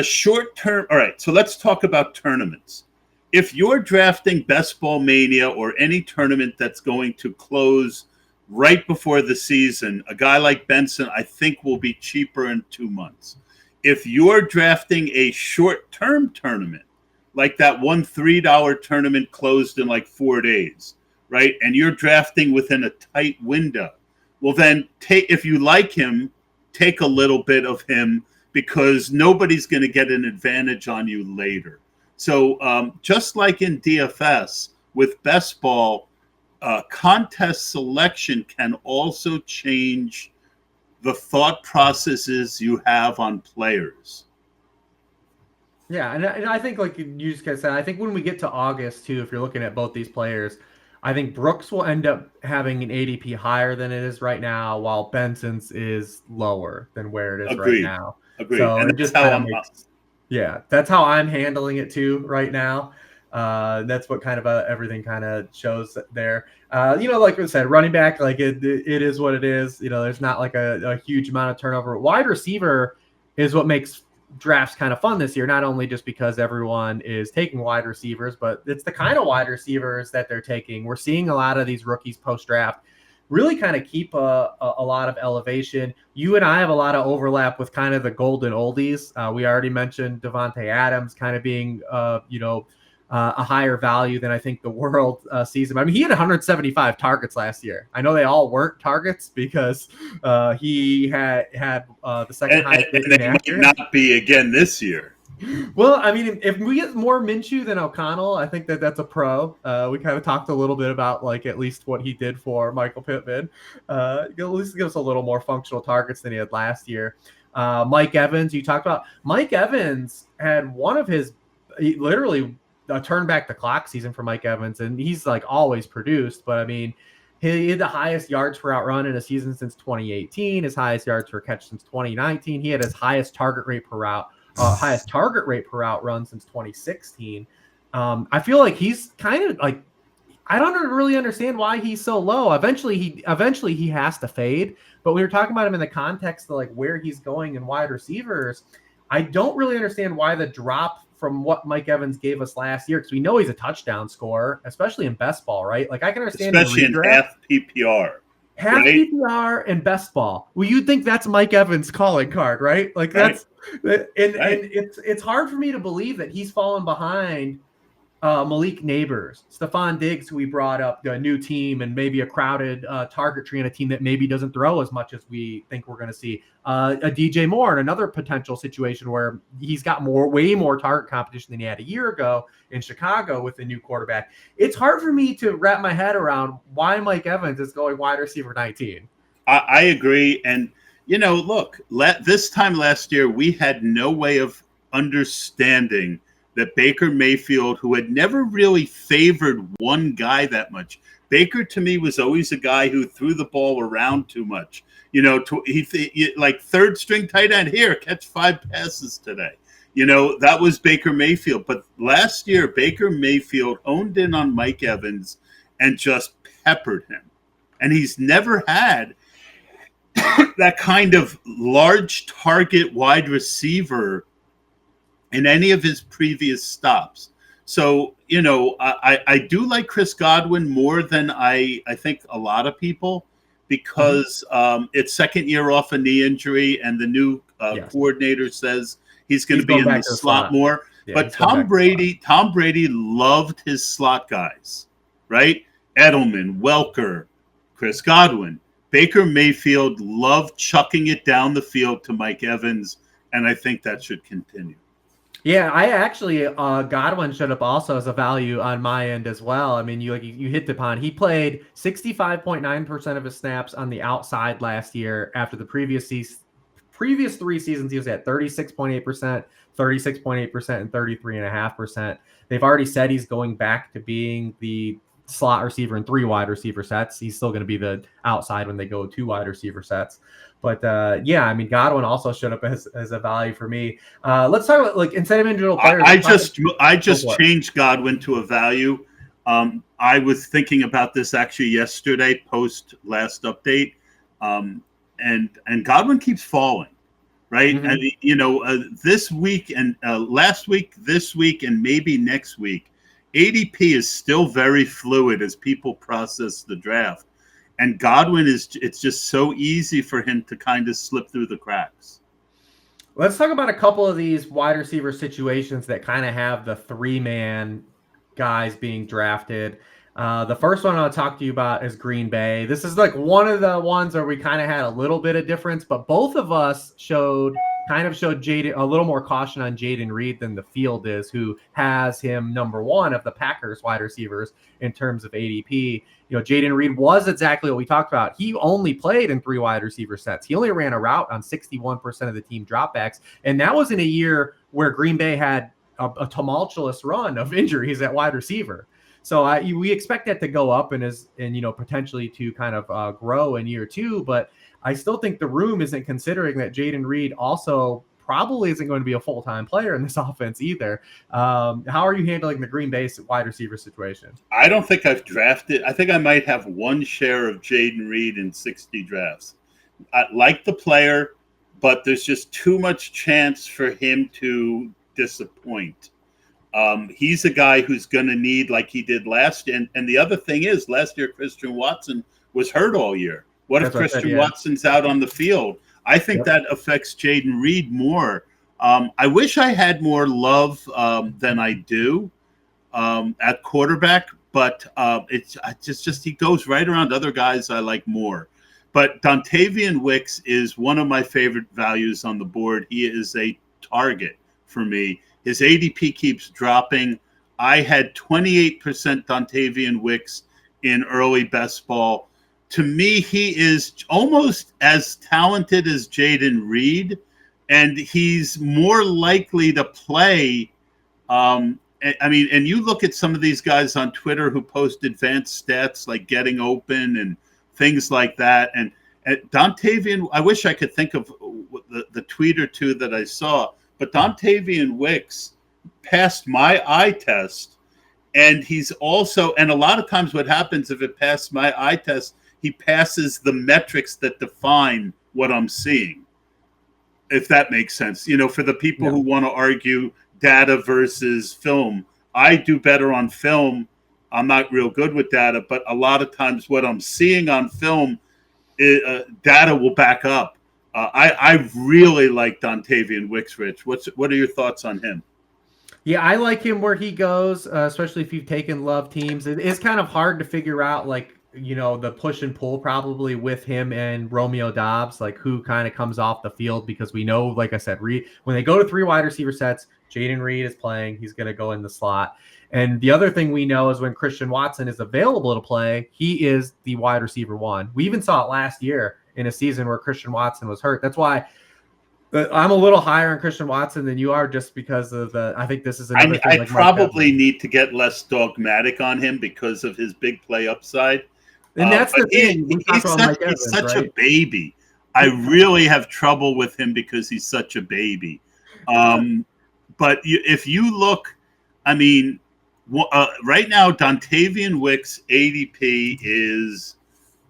short term. All right, so let's talk about tournaments. If you're drafting Best Ball Mania or any tournament that's going to close right before the season, a guy like Benson, I think, will be cheaper in 2 months. If you're drafting a short-term tournament, like that one $3 tournament closed in like 4 days, right? And you're drafting within a tight window. Well, then if you like him, take a little bit of him because nobody's going to get an advantage on you later. So just like in DFS with best ball, contest selection can also change the thought processes you have on players. Yeah, and I think like you just said, I think when we get to August too, if you're looking at both these players, I think Brooks will end up having an ADP higher than it is right now, while Benson's is lower than where it is right Agreed. now. Agreed. So And it that's just how kind of I'm. makes, yeah, that's how I'm handling it too right now. That's what kind of everything kind of shows there. Like we said, running back, like it is what it is. There's not like a huge amount of turnover. Wide receiver is what makes drafts kind of fun this year, not only just because everyone is taking wide receivers, but it's the kind of wide receivers that they're taking. We're seeing a lot of these rookies post draft really kind of keep a lot of elevation. You and I have a lot of overlap with kind of the golden oldies. We already mentioned Devontae Adams kind of being, a higher value than I think the world sees him. I mean, he had 175 targets last year. I know they all weren't targets because he had the second highest. And they might not be again this year. Well, I mean, if we get more Minshew than O'Connell, I think that's a pro. We kind of talked a little bit about like at least what he did for Michael Pittman. At least give us a little more functional targets than he had last year. Mike Evans, you talked about. Mike Evans had one of his literally a turn back the clock season for Mike Evans, and he's like always produced. But I mean, he had the highest yards per out run in a season since 2018, his highest yards per catch since 2019. He had his highest target rate per route. Highest target rate per out run since 2016. I feel like he's kind of like, I don't really understand why he's so low. Eventually he has to fade. But we were talking about him in the context of like where he's going in wide receivers. I don't really understand why the drop from what Mike Evans gave us last year, because we know he's a touchdown scorer, especially in best ball, right? Like I can understand, especially in half PPR. Half right? PPR and best ball. Well, you'd think that's Mike Evans' calling card, right? Like that's right. And it's hard for me to believe that he's fallen behind Malik Neighbors, Stephon Diggs, who we brought up, the new team, and maybe a crowded target tree and a team that maybe doesn't throw as much as we think we're going to see. A DJ Moore in another potential situation where he's got way more target competition than he had a year ago in Chicago with the new quarterback. It's hard for me to wrap my head around why Mike Evans is going wide receiver 19. I agree. And, look, this time last year, we had no way of understanding that Baker Mayfield, who had never really favored one guy that much. Baker, to me, was always a guy who threw the ball around too much. Like third string tight end, here, catch 5 passes today. That was Baker Mayfield. But last year, Baker Mayfield honed in on Mike Evans and just peppered him. And he's never had that kind of large target wide receiver in any of his previous stops. So, I do like Chris Godwin more than I think a lot of people, because it's second year off a knee injury, and the new coordinator says he's going to be in the slot more. Yeah, but Tom Brady loved his slot guys, right? Edelman, Welker, Chris Godwin. Baker Mayfield loved chucking it down the field to Mike Evans, and I think that should continue. Yeah, I actually Godwin showed up also as a value on my end as well. I mean, you hit upon. He played 65.9% of his snaps on the outside last year. After the previous 3 seasons, he was at 36.8%, 36.8%, and 33.5%. They've already said he's going back to being the slot receiver in 3 wide receiver sets. He's still going to be the outside when they go 2 wide receiver sets. But I mean, Godwin also showed up as a value for me. Let's talk about like instead of individual players. I just changed Godwin to a value. I was thinking about this actually yesterday, post last update, and Godwin keeps falling, right? Mm-hmm. And this week and last week, this week, and maybe next week, ADP is still very fluid as people process the draft. And Godwin it's just so easy for him to kind of slip through the cracks. Let's talk about a couple of these wide receiver situations that kind of have the 3-man guys being drafted. The first one I'll talk to you about is Green Bay. This is like one of the ones where we kind of had a little bit of difference, but both of us showed kind of showed Jayden a little more caution on Jayden Reed than the field is, who has him number one of the Packers wide receivers in terms of ADP. Jayden Reed was exactly what we talked about. He only played in 3 wide receiver sets. He only ran a route on 61% of the team dropbacks. And that was in a year where Green Bay had a tumultuous run of injuries at wide receiver. So we expect that to go up and potentially to kind of grow in year 2. But I still think the room isn't considering that Jayden Reed also probably isn't going to be a full-time player in this offense either. How are you handling the Green Bay wide receiver situation? I don't think I've drafted. I think I might have one share of Jayden Reed in 60 drafts. I like the player, but there's just too much chance for him to disappoint. He's a guy who's going to need, like he did last year. And the other thing is, last year, Christian Watson was hurt all year. What if Christian Watson's out on the field? I think that affects Jayden Reed more. I wish I had more love than I do at quarterback, but it's just he goes right around other guys I like more. But Dontavian Wicks is one of my favorite values on the board. He is a target for me. His ADP keeps dropping. I had 28% Dontavian Wicks in early best ball. To me, he is almost as talented as Jayden Reed, and he's more likely to play. And you look at some of these guys on Twitter who post advanced stats like getting open and things like that. And Dontavian, I wish I could think of the tweet or two that I saw, but Dontavian Wicks passed my eye test. And he's also, and a lot of times what happens if it passed my eye test, he passes the metrics that define what I'm seeing, if that makes sense. For the people who want to argue data versus film, I do better on film. I'm not real good with data, but a lot of times what I'm seeing on film, data will back up. I really like Dontavian Wicks, Rich. What are your thoughts on him? Yeah, I like him where he goes, especially if you've taken love teams. It is kind of hard to figure out, the push and pull probably with him and Romeo Doubs, who kind of comes off the field, because we know, like I said, when they go to 3 wide receiver sets, Jayden Reed is playing. He's going to go in the slot. And the other thing we know is when Christian Watson is available to play, he is the wide receiver 1. We even saw it last year in a season where Christian Watson was hurt. That's why I'm a little higher on Christian Watson than you are, just because of I think this is another thing. I probably need to get less dogmatic on him because of his big play upside. And that's the thing. He's such a baby. I really have trouble with him because he's such a baby. But if you look, right now, Dontavian Wicks' ADP is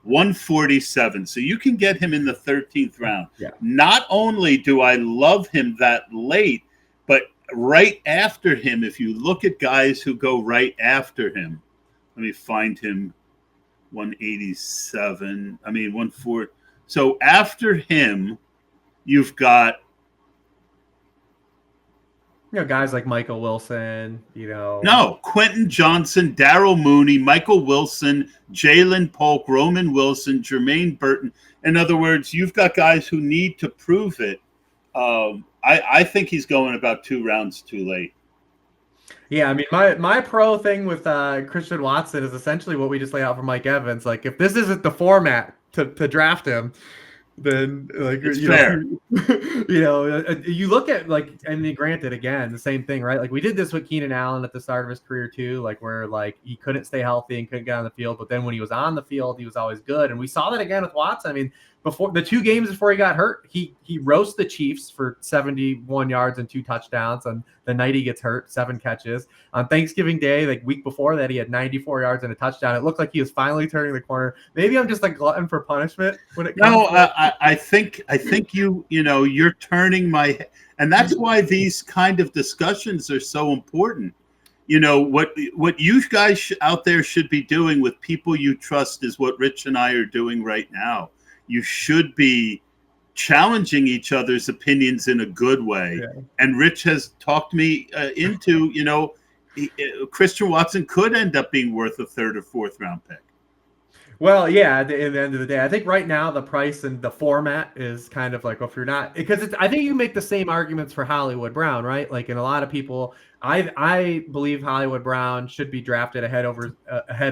147. So you can get him in the 13th round. Yeah. Not only do I love him that late, but right after him, if you look at guys who go right after him, let me find him, 187. 140. So after him, you've got guys like Michael Wilson, No, Quentin Johnson, Darrell Mooney, Michael Wilson, Jalen Polk, Roman Wilson, Jermaine Burton. In other words, you've got guys who need to prove it. I think he's going about 2 rounds too late. Yeah, my pro thing with Christian Watson is essentially what we just laid out for Mike Evans. If this isn't the format to draft him, then it's fair. You look at and granted, again, the same thing, right? We did this with Keenan Allen at the start of his career too, where he couldn't stay healthy and couldn't get on the field, but then when he was on the field, he was always good. And we saw that again with Watson. Before the 2 games before he got hurt, he roasts the Chiefs for 71 yards and 2 touchdowns. On the night he gets hurt, 7 catches. On Thanksgiving Day, week before that, he had 94 yards and a touchdown. It looked like he was finally turning the corner. Maybe I'm just a glutton for punishment when it comes. I think you're turning my, and that's why these kind of discussions are so important. What you guys out there should be doing with people you trust is what Rich and I are doing right now. You should be challenging each other's opinions in a good way. Yeah. And Rich has talked me into, Christian Watson could end up being worth a 3rd or 4th round pick. Well, yeah, in the end of the day, I think right now the price and the format is kind of like, if you're not, because I think you make the same arguments for Hollywood Brown, right? Like, in a lot of people, I believe Hollywood Brown should be drafted ahead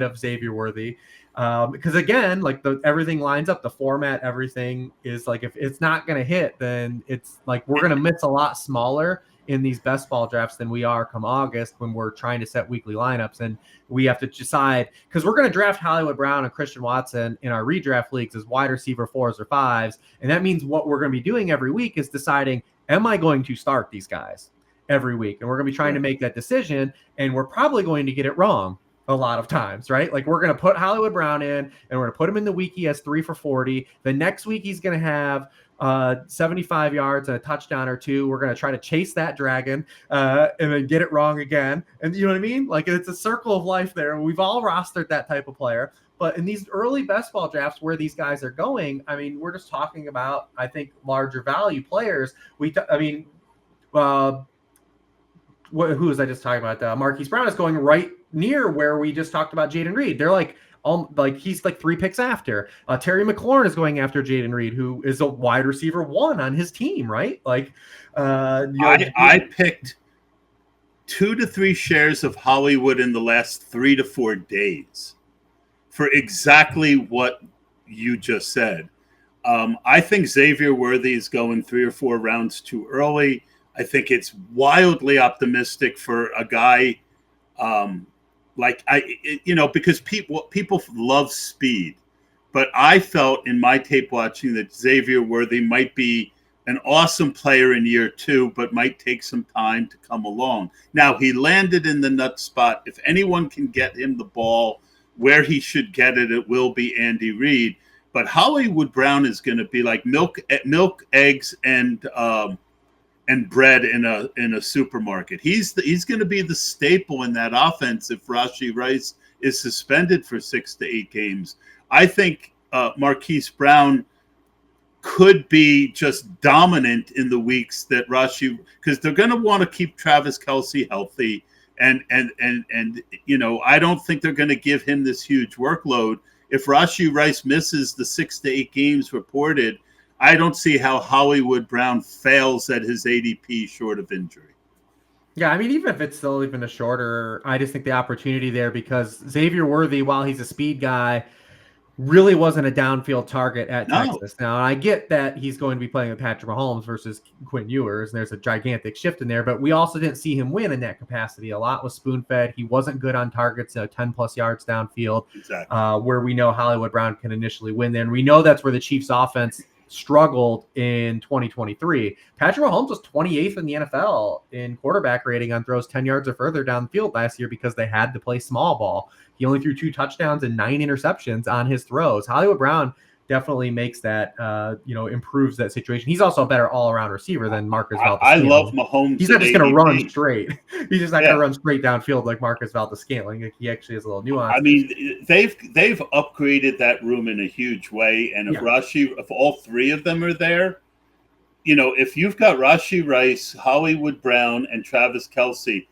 of Xavier Worthy, because again, like everything lines up, the format, everything is like, if it's not going to hit, then it's like we're going to miss a lot smaller in these best ball drafts than we are come August when we're trying to set weekly lineups. And we have to decide, because we're going to draft Hollywood Brown and Christian Watson in our redraft leagues as wide receiver 4s or 5s. And that means what we're going to be doing every week is deciding, am I going to start these guys every week? And we're going to be trying to make that decision. And we're probably going to get it wrong a lot of times, right? Like, we're going to put Hollywood Brown in and we're going to put him in the week he has 3 for 40. The next week he's going to have 75 yards and a touchdown or 2. We're going to try to chase that dragon and then get it wrong again. And you know what I mean? Like, it's a circle of life there. We've all rostered that type of player. But in these early best ball drafts where these guys are going, I mean, we're just talking about, I think, larger value players. Who was I just talking about? Marquise Brown is going right near where we just talked about Jayden Reed. They're like, he's like 3 picks after. Terry McLaurin is going after Jayden Reed, who is a wide receiver 1 on his team, right? Like, I picked 2 to 3 shares of Hollywood in the last 3 to 4 days for exactly what you just said. I think Xavier Worthy is going 3 or 4 rounds too early. I think it's wildly optimistic for a guy because people love speed, but I felt in my tape watching that Xavier Worthy might be an awesome player in year 2, but might take some time to come along. Now, he landed in the nut spot. If anyone can get him the ball where he should get it, it will be Andy Reid. But Hollywood Brown is going to be like milk, eggs, and bread in a supermarket. He's going to be the staple in that offense if Rashee Rice is suspended for 6 to 8 games. I think Marquise Brown could be just dominant in the weeks that Rashee, because they're going to want to keep Travis Kelce healthy, and I don't think they're going to give him this huge workload. If Rashee Rice misses the 6 to 8 games reported, I don't see how Hollywood Brown fails at his ADP short of injury. Yeah, I mean, even if it's still even a shorter, I just think the opportunity there, because Xavier Worthy, while he's a speed guy, really wasn't a downfield target at Texas. Now, I get that he's going to be playing with Patrick Mahomes versus Quinn Ewers, and there's a gigantic shift in there, but we also didn't see him win in that capacity. A lot was spoon-fed. He wasn't good on targets, 10-plus yards downfield, exactly. Where we know Hollywood Brown can initially win there. And we know that's where the Chiefs' offense struggled in 2023. Patrick Mahomes was 28th in the NFL in quarterback rating on throws 10 yards or further down the field last year because they had to play small ball. He only threw 2 touchdowns and 9 interceptions on his throws. Hollywood Brown definitely makes that, improves that situation. He's also a better all-around receiver than Marcus Valdes-Scantling. I love Mahomes. He's not just going to run straight. He's just not going to run straight downfield like Marcus Valdes-Scantling. Like, he actually has a little nuance. I mean, they've upgraded that room in a huge way. And if all 3 of them are there, if you've got Rashee Rice, Hollywood Brown, and Travis Kelce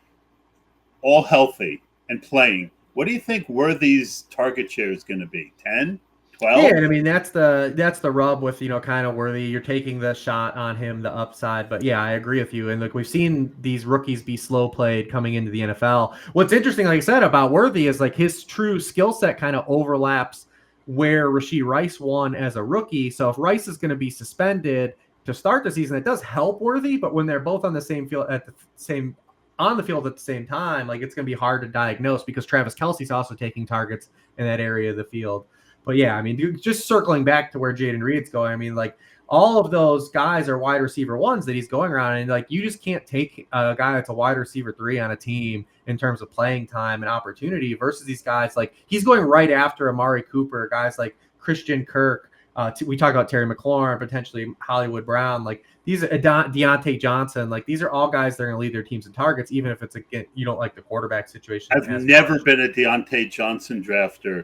all healthy and playing, what do you think Worthy's target share is going to be? 10? 12? Yeah, I mean, that's the rub with, kind of Worthy. You're taking the shot on him, the upside. But yeah, I agree with you. And look, we've seen these rookies be slow played coming into the NFL. What's interesting, like I said, about Worthy is like his true skill set kind of overlaps where Rashee Rice won as a rookie. So if Rice is going to be suspended to start the season, it does help Worthy. But when they're both on the same field on the field at the same time, like, it's going to be hard to diagnose because Travis Kelce's also taking targets in that area of the field. But yeah, I mean, just circling back to where Jayden Reed's going, I mean, like, all of those guys are wide receiver 1s that he's going around, and like, you just can't take a guy that's a wide receiver 3 on a team in terms of playing time and opportunity versus these guys. Like, he's going right after Amari Cooper, guys like Christian Kirk. We talk about Terry McLaurin, potentially Hollywood Brown. Like, these are Deontay Johnson. Like, these are all guys that are going to lead their teams in targets, even if you don't like the quarterback situation. I've never been a Deontay Johnson drafter,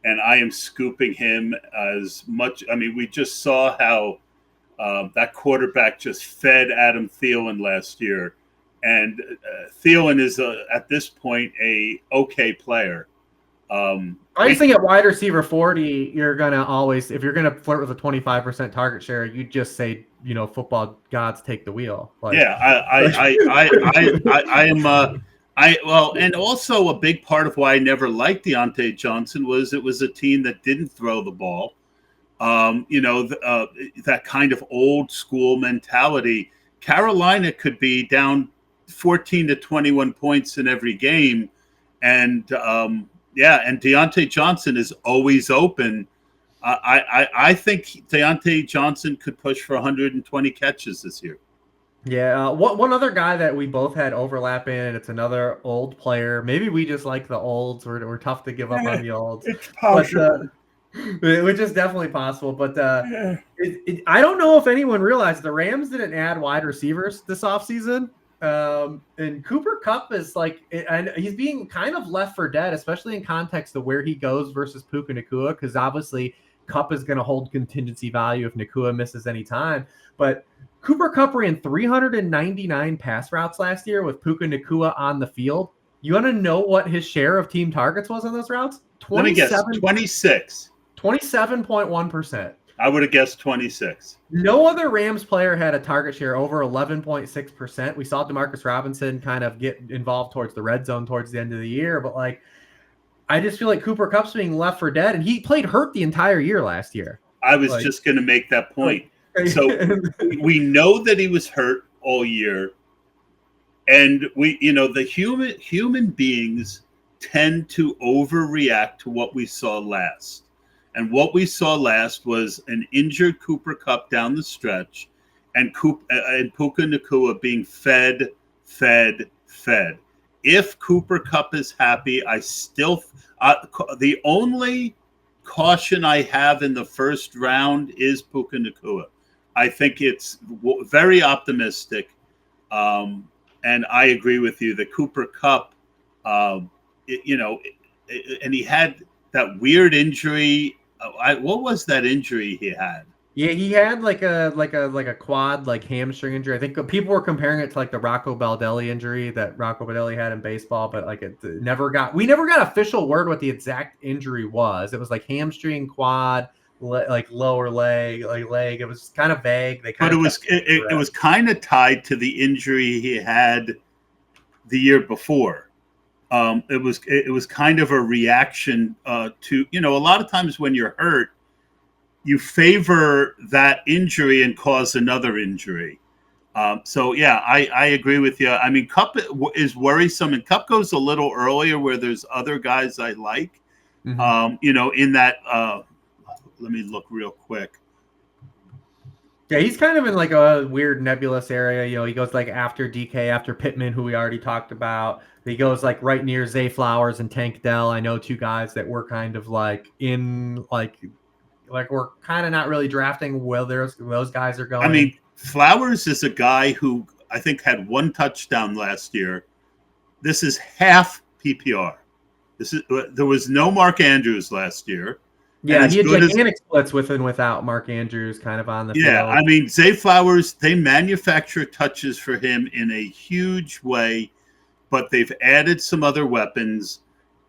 and I am scooping him as much. I mean, we just saw how that quarterback just fed Adam Thielen last year, and Thielen is at this point a okay player. I just think at wide receiver 40, you're gonna always, if you're gonna flirt with a 25% target share, you just say, football gods take the wheel. Like, yeah, I am. And also a big part of why I never liked Deontay Johnson was it was a team that didn't throw the ball. That kind of old school mentality. Carolina could be down 14 to 21 points in every game, and Deontay Johnson is always open. I think Deontay Johnson could push for 120 catches this year. Yeah, one other guy that we both had overlap in, and it's another old player. Maybe we just like the olds. We're tough to give up on the olds. It's possible. Which is definitely possible. But I don't know if anyone realized the Rams didn't add wide receivers this offseason. And Cooper Kupp is and he's being kind of left for dead, especially in context of where he goes versus Puka Nacua, because obviously Kupp is going to hold contingency value if Nacua misses any time. But Cooper Kupp ran 399 pass routes last year with Puka Nacua on the field. You want to know what his share of team targets was on those routes? Let me guess, 26. 27.1%. I would have guessed 26. No other Rams player had a target share over 11.6%. We saw Demarcus Robinson kind of get involved towards the red zone towards the end of the year, but I just feel like Cooper Kupp's being left for dead, and he played hurt the entire year last year. I was just going to make that point. So we know that he was hurt all year, and the human beings tend to overreact to what we saw last. And what we saw last was an injured Cooper Kupp down the stretch, and Puka Nacua being fed. If Cooper Kupp is happy, I still the only caution I have in the first round is Puka Nacua. I think it's very optimistic, and I agree with you that Cooper Kupp, and he had that weird injury. What was that injury he had? Yeah, he had like a quad hamstring injury. I think people were comparing it to the Rocco Baldelli injury that Rocco Baldelli had in baseball, but we never got official word what the exact injury was. It was hamstring, quad, lower leg, leg. It was kind of vague. It was kind of tied to the injury he had the year before. It was kind of a reaction to a lot of times when you're hurt, you favor that injury and cause another injury. I agree with you. I mean, Kupp is worrisome, and Kupp goes a little earlier where there's other guys I like. Mm-hmm. In that. Let me look real quick. Yeah, he's kind of in a weird nebulous area. He goes after DK, after Pittman, who we already talked about. He goes right near Zay Flowers and Tank Dell. I know two guys that were kind of in we're kind of not really drafting where those guys are going. I mean, Flowers is a guy who I think had one touchdown last year. This is half PPR. There was no Mark Andrews last year. Yeah, he had gigantic splits with and without Mark Andrews kind of on the field. Yeah, I mean, Zay Flowers, they manufacture touches for him in a huge way, but they've added some other weapons.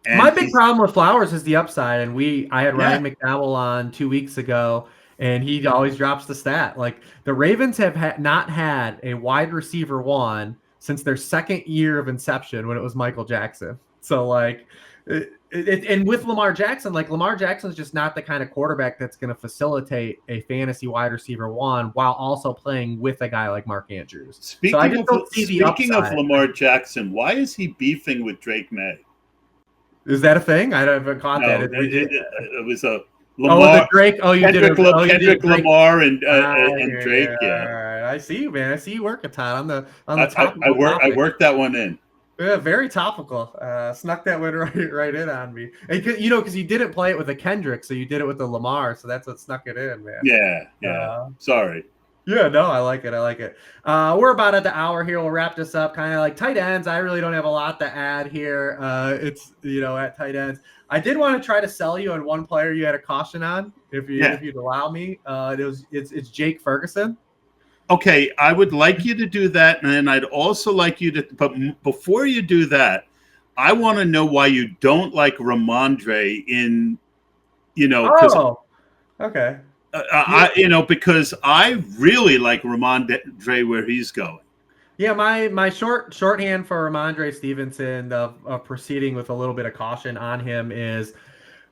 And my big problem with Flowers is the upside, and I had Ryan McDowell on 2 weeks ago, and he always drops the stat. The Ravens have not had a wide receiver one since their second year of inception when it was Michael Jackson. So and with Lamar Jackson, Lamar Jackson's just not the kind of quarterback that's going to facilitate a fantasy wide receiver one while also playing with a guy like Mark Andrews. Speaking of Lamar Jackson, why is he beefing with Drake May? Is that a thing? I haven't caught that. It was a Lamar. The Drake. Kendrick Lamar and Drake. Yeah. All right. I see you, man. I see you working, Todd. On the top. I worked that one in. Yeah, very topical. Snuck that one right in on me. And because you didn't play it with a Kendrick, so you did it with a Lamar, so that's what snuck it in, man. Yeah. Sorry. Yeah, no, I like it. We're about at the hour here. We'll wrap this up. Kind of tight ends. I really don't have a lot to add here. It's at tight ends. I did want to try to sell you on one player you had a caution on, if you'd allow me. It's Jake Ferguson. Okay, I would like you to do that, and I'd also like you to. But before you do that, I want to know why you don't like Rhamondre in, because Oh, okay. because I really like Rhamondre where he's going. Yeah, my shorthand for Rhamondre Stevenson of proceeding with a little bit of caution on him is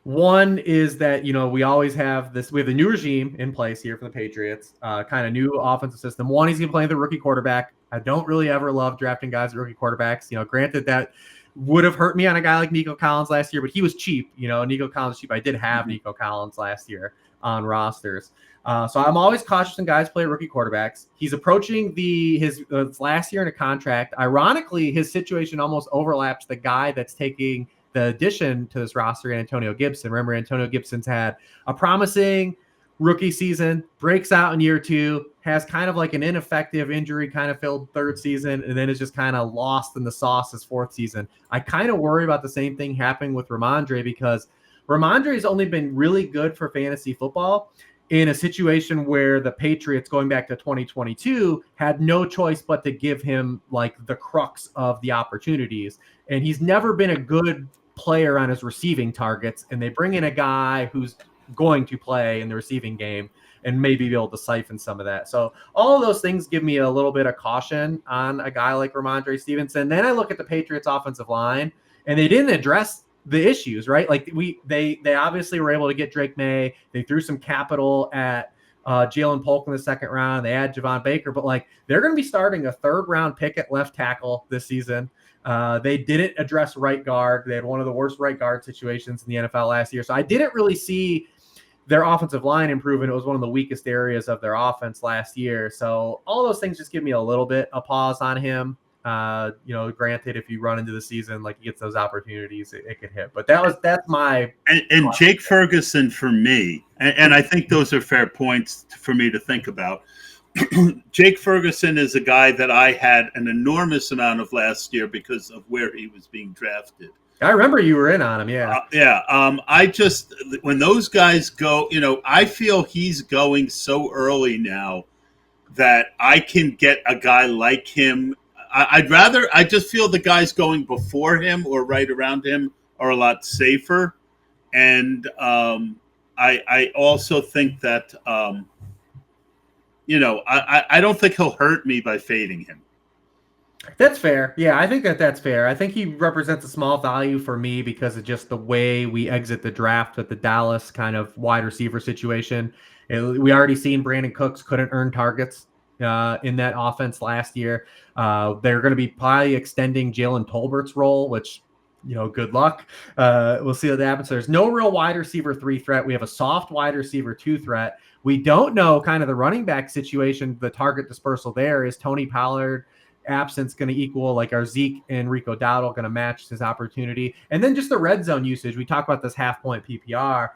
one is that we always have this. We have the new regime in place here for the Patriots, kind of new offensive system. One, he's going to play the rookie quarterback. I don't really ever love drafting guys at rookie quarterbacks. Granted that would have hurt me on a guy like Nico Collins last year, but he was cheap. Nico Collins was cheap. I did have Nico Collins last year on rosters. So I'm always cautious when guys play rookie quarterbacks. He's approaching his last year in a contract. Ironically, his situation almost overlaps the guy that's taking the addition to this roster, Antonio Gibson. Remember, Antonio Gibson's had a promising rookie season, breaks out in year 2, has kind of like an ineffective injury kind of filled third season, and then is just kind of lost in the sauce his fourth season. I kind of worry about the same thing happening with Rhamondre because Rhamondre has only been really good for fantasy football in a situation where the Patriots, going back to 2022, had no choice but to give him like the crux of the opportunities. And he's never been a good player on his receiving targets. And they bring in a guy who's going to play in the receiving game and maybe be able to siphon some of that. So all of those things give me a little bit of caution on a guy like Rhamondre Stevenson. Then I look at the Patriots offensive line and they didn't address the issues, right? Like they obviously were able to get Drake May. They threw some capital at Jalen Polk in the second round. They had Javon Baker, but like they're going to be starting a 3rd round pick at left tackle this season. They didn't address right guard. They had one of the worst right guard situations in the NFL last year. So I didn't really see their offensive line improve, and it was one of the weakest areas of their offense last year. So all those things just give me a little bit of pause on him. Granted, if you run into the season, like he gets those opportunities, it could hit. But that's my and Jake Ferguson for me, and I think those are fair points for me to think about. Jake Ferguson is a guy that I had an enormous amount of last year because of where he was being drafted. I remember you were in on him, yeah. I just when those guys go, I feel he's going so early now that I can get a guy like him. I just feel the guys going before him or right around him are a lot safer. And I also think that, I don't think he'll hurt me by fading him. That's fair. Yeah, I think that's fair. I think he represents a small value for me because of just the way we exit the draft with the Dallas kind of wide receiver situation. We already seen Brandon Cooks couldn't earn targets in that offense last year. They're going to be probably extending Jalen Tolbert's role, which, good luck. We'll see what happens. There's no real wide receiver 3 threat. We have a soft wide receiver 2 threat. We don't know kind of the running back situation. The target dispersal there is Tony Pollard absence going to equal like our Zeke and Rico Dowdle going to match his opportunity. And then just the red zone usage. We talk about this half point PPR.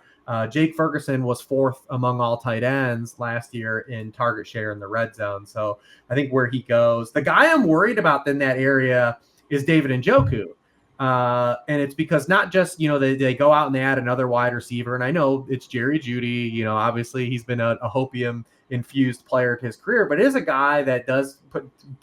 Jake Ferguson was 4th among all tight ends last year in target share in the red zone. So I think where he goes, the guy I'm worried about in that area is David Njoku. And it's because not just, they go out and they add another wide receiver. And I know it's Jerry Jeudy, obviously he's been a hopium infused player to his career, but is a guy that does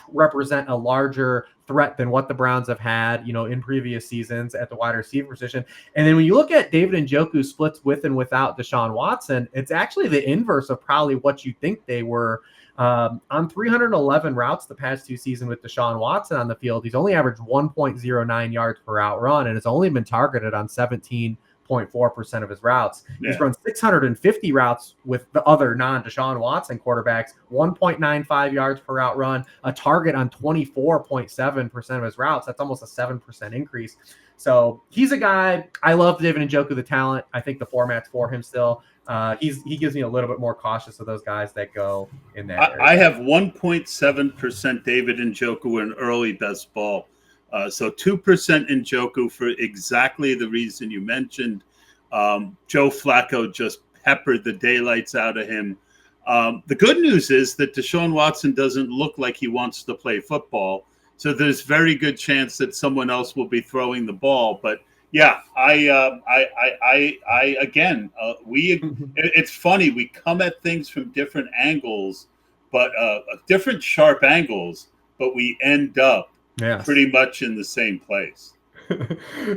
represent a larger threat than what the Browns have had, in previous seasons at the wide receiver position. And then when you look at David Njoku splits with and without Deshaun Watson, it's actually the inverse of probably what you think they were. On 311 routes the past 2 seasons with Deshaun Watson on the field, he's only averaged 1.09 yards per route run, and it's only been targeted on 17.4% of his routes. Yeah. He's run 650 routes with the other non-Deshaun Watson quarterbacks, 1.95 yards per route run, a target on 24.7% of his routes. That's almost a 7% increase. So he's a guy, I love David Njoku, the talent. I think the format's for him still. He gives me a little bit more cautious of those guys that go in that area. I have 1.7% David Njoku in early best ball. So 2% Njoku for exactly the reason you mentioned. Joe Flacco just peppered the daylights out of him. The good news is that Deshaun Watson doesn't look like he wants to play football. So there's very good chance that someone else will be throwing the ball. But yeah, it's funny. We come at things from different angles, but different sharp angles, but we end up pretty much in the same place.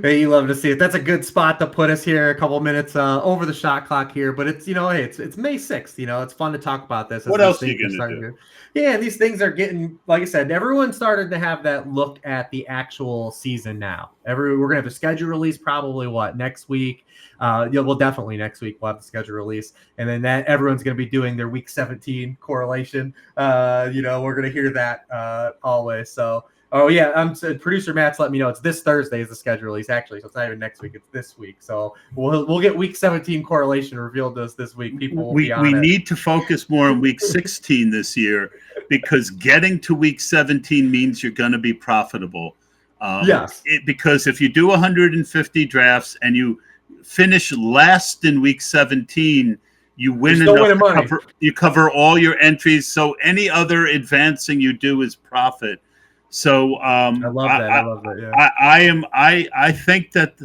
Hey, you love to see it. That's a good spot to put us here. A couple minutes over the shot clock here, but it's hey, it's May 6th. It's fun to talk about this. What else are you gonna do? Yeah, these things are getting, like I said, everyone started to have that look at the actual season now. We're gonna have a schedule release probably next week. Well, definitely next week we'll have the schedule release, and then that everyone's gonna be doing their week 17 correlation. We're gonna hear that always. So. Oh yeah, producer Matt's letting me know it's this Thursday is the schedule release actually, so it's not even next week; it's this week. So we'll get week 17 correlation revealed to us this week. People will be on we it. need to focus more on week 16 this year because getting to week 17 means you're going to be profitable. Yes, because if you do 150 drafts and you finish last in week 17, you win enough to you cover all your entries. So any other advancing you do is profit. So I love that. I love that. Yeah. I think that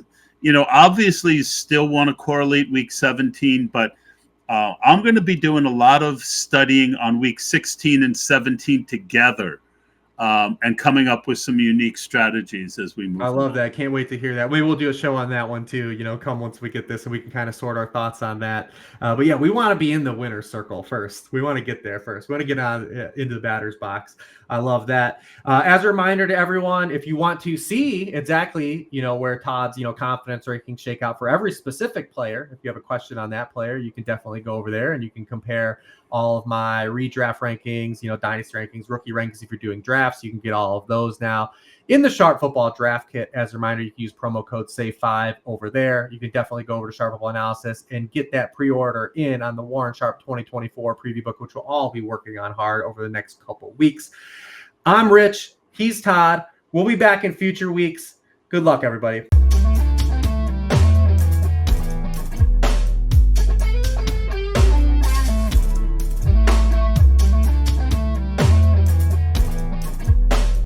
obviously you still want to correlate week 17, but I'm going to be doing a lot of studying on week 16 and 17 together, and coming up with some unique strategies as we move. I love that. Can't wait to hear that. We will do a show on that one too. Come once we get this, and we can kind of sort our thoughts on that. But yeah, we want to be in the winner's circle first. We want to get there first. We want to get on into the batter's box. I love that. As a reminder to everyone, if you want to see exactly, where Todd's, confidence ranking shake out for every specific player, if you have a question on that player, you can definitely go over there and you can compare all of my redraft rankings, dynasty rankings, rookie rankings. If you're doing drafts, you can get all of those now in the Sharp Football Draft Kit. As a reminder, you can use promo code SAVE5 over there. You can definitely go over to Sharp Football Analysis and get that pre-order in on the Warren Sharp 2024 preview book, which we'll all be working on hard over the next couple weeks. I'm Rich. He's Todd. We'll be back in future weeks. Good luck, everybody.